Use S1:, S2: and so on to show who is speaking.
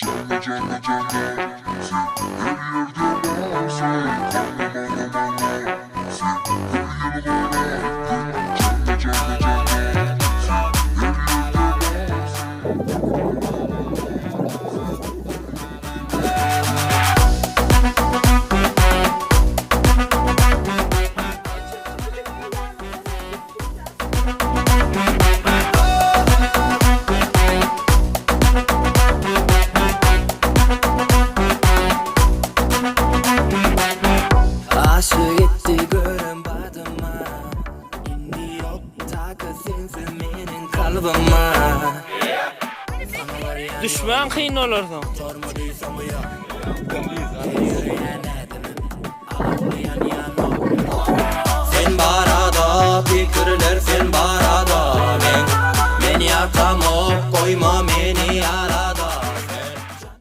S1: Canlı canlı canlı her yerde varsa kanlı bana bana her yanı bana canlı canlı canlı her yerde varsa.
S2: Aşık etti görün badıma İndi yok takasın menin kalbıma
S3: Düşman kıyın olurdu.
S2: Sen barada fikirler sen barada Men yatamok koyma meni yara